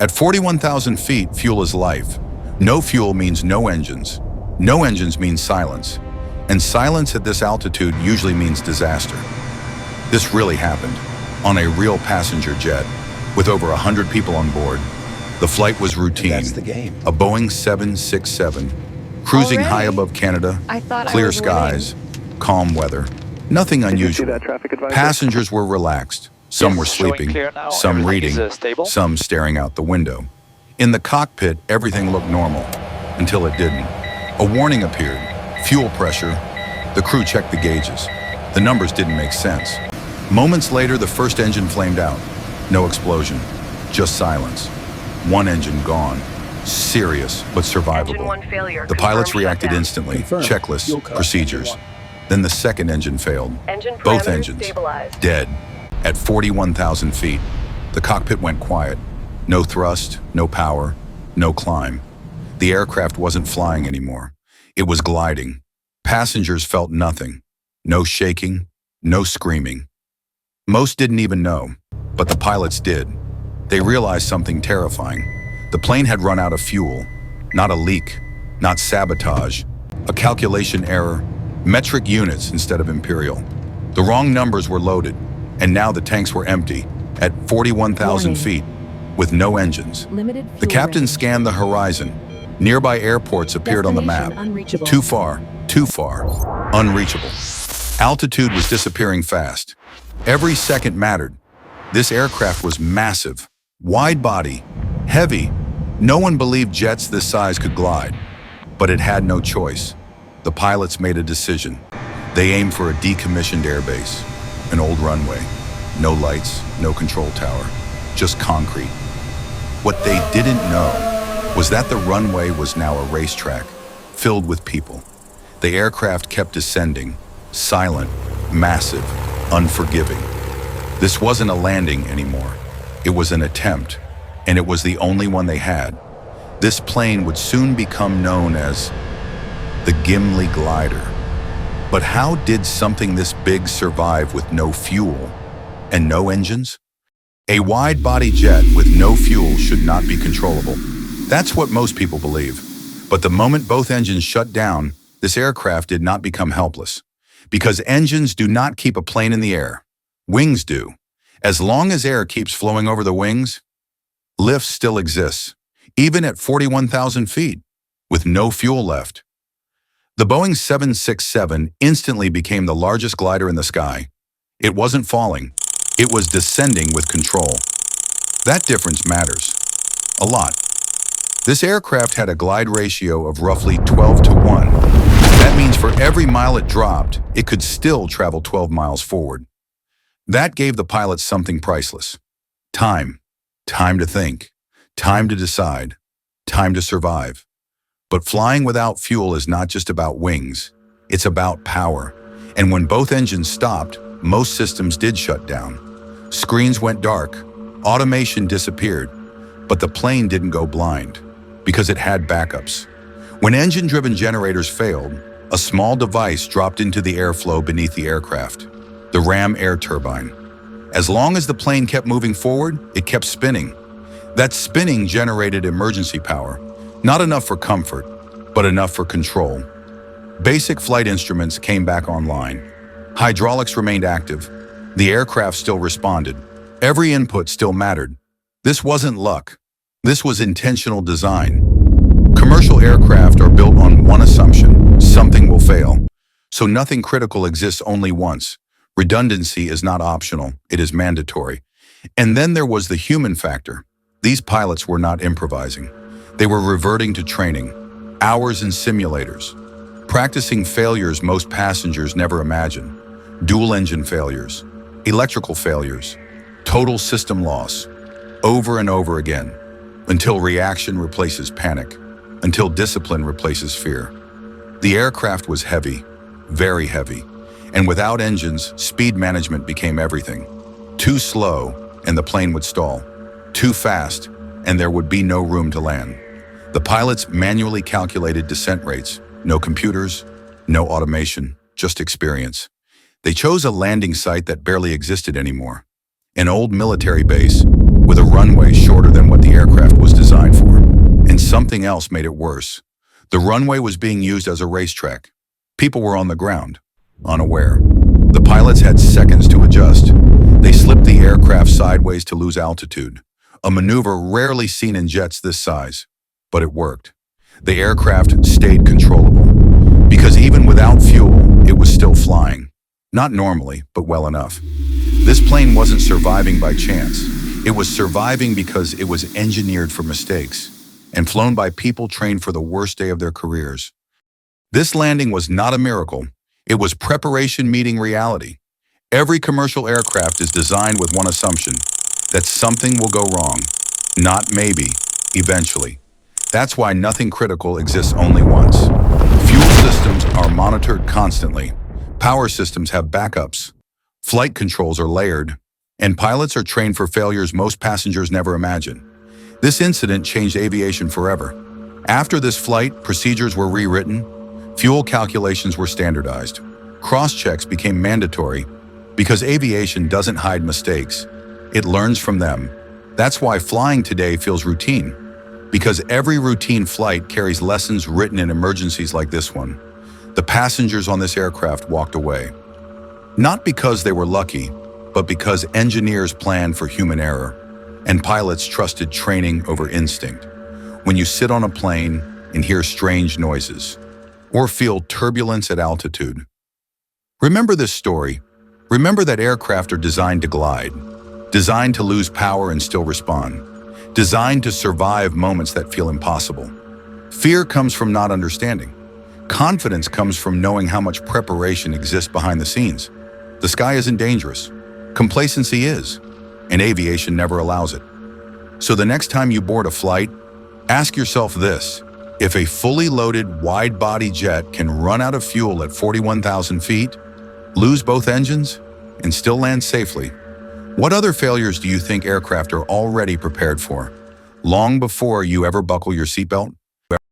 At 41,000 feet, fuel is life. No fuel means no engines. No engines means silence. And silence at this altitude usually means disaster. This really happened, on a real passenger jet, with over 100 people on board. The flight was routine. That's the game. A Boeing 767, cruising high above Canada, clear skies, calm weather. Nothing unusual. Passengers were relaxed. Some were sleeping, some reading, some staring out the window. In the cockpit, everything looked normal, until it didn't. A warning appeared. Fuel pressure. The crew checked the gauges. The numbers didn't make sense. Moments later, the first engine flamed out. No explosion, just silence. One engine gone. Serious, but survivable. The pilots reacted instantly. Checklists, procedures. Then the second engine failed. Both engines dead. At 41,000 feet, the cockpit went quiet. No thrust, no power, no climb. The aircraft wasn't flying anymore. It was gliding. Passengers felt nothing. No shaking, no screaming. Most didn't even know, but the pilots did. They realized something terrifying. The plane had run out of fuel. Not a leak, not sabotage. A calculation error, metric units instead of imperial. The wrong numbers were loaded, and now the tanks were empty, at 41,000 feet, with no engines. The captain scanned the horizon. Nearby airports appeared on the map. Too far, unreachable. Altitude was disappearing fast. Every second mattered. This aircraft was massive, wide body, heavy. No one believed jets this size could glide, but it had no choice. The pilots made a decision. They aimed for a decommissioned airbase, an old runway. No lights, no control tower, just concrete. What they didn't know was that the runway was now a racetrack, filled with people. The aircraft kept descending, silent, massive, unforgiving. This wasn't a landing anymore. It was an attempt, and it was the only one they had. This plane would soon become known as the Gimli Glider. But how did something this big survive with no fuel and no engines? A wide-body jet with no fuel should not be controllable. That's what most people believe. But the moment both engines shut down, this aircraft did not become helpless. Because engines do not keep a plane in the air. Wings do. As long as air keeps flowing over the wings, lift still exists, even at 41,000 feet, with no fuel left. The Boeing 767 instantly became the largest glider in the sky. It wasn't falling. It was descending with control. That difference matters. A lot. This aircraft had a glide ratio of roughly 12 to 1. That means for every mile it dropped, it could still travel 12 miles forward. That gave the pilots something priceless. Time. Time to think. Time to decide. Time to survive. But flying without fuel is not just about wings. It's about power. And when both engines stopped, most systems did shut down. Screens went dark. Automation disappeared. But the plane didn't go blind, because it had backups. When engine-driven generators failed, a small device dropped into the airflow beneath the aircraft, the ram air turbine. As long as the plane kept moving forward, it kept spinning. That spinning generated emergency power, not enough for comfort, but enough for control. Basic flight instruments came back online. Hydraulics remained active. The aircraft still responded. Every input still mattered. This wasn't luck. This was intentional design. Commercial aircraft are built on one assumption: something will fail. So nothing critical exists only once. Redundancy is not optional, it is mandatory. And then there was the human factor. These pilots were not improvising. They were reverting to training, hours in simulators, practicing failures most passengers never imagine. Dual engine failures, electrical failures, total system loss, over and over again, until reaction replaces panic, until discipline replaces fear. The aircraft was heavy, very heavy, and without engines, speed management became everything. Too slow, and the plane would stall. Too fast, and there would be no room to land. The pilots manually calculated descent rates. No computers, no automation, just experience. They chose a landing site that barely existed anymore. An old military base with a runway shorter than what the aircraft something else made it worse. The runway was being used as a racetrack. People were on the ground, unaware. The pilots had seconds to adjust. They slipped the aircraft sideways to lose altitude, a maneuver rarely seen in jets this size. But it worked. The aircraft stayed controllable, because even without fuel, it was still flying. Not normally, but well enough. This plane wasn't surviving by chance. It was surviving because it was engineered for mistakes and flown by people trained for the worst day of their careers. This landing was not a miracle. It was preparation meeting reality. Every commercial aircraft is designed with one assumption, that something will go wrong. Not maybe, eventually. That's why nothing critical exists only once. Fuel systems are monitored constantly. Power systems have backups. Flight controls are layered. And pilots are trained for failures most passengers never imagine. This incident changed aviation forever. After this flight, procedures were rewritten. Fuel calculations were standardized. Cross-checks became mandatory because aviation doesn't hide mistakes. It learns from them. That's why flying today feels routine, because every routine flight carries lessons written in emergencies like this one. The passengers on this aircraft walked away. Not because they were lucky, but because engineers planned for human error, and pilots trusted training over instinct. When you sit on a plane and hear strange noises, or feel turbulence at altitude, remember this story. Remember that aircraft are designed to glide, designed to lose power and still respond, designed to survive moments that feel impossible. Fear comes from not understanding. Confidence comes from knowing how much preparation exists behind the scenes. The sky isn't dangerous. Complacency is, and aviation never allows it. So the next time you board a flight, ask yourself this: if a fully loaded, wide-body jet can run out of fuel at 41,000 feet, lose both engines, and still land safely, what other failures do you think aircraft are already prepared for, long before you ever buckle your seatbelt?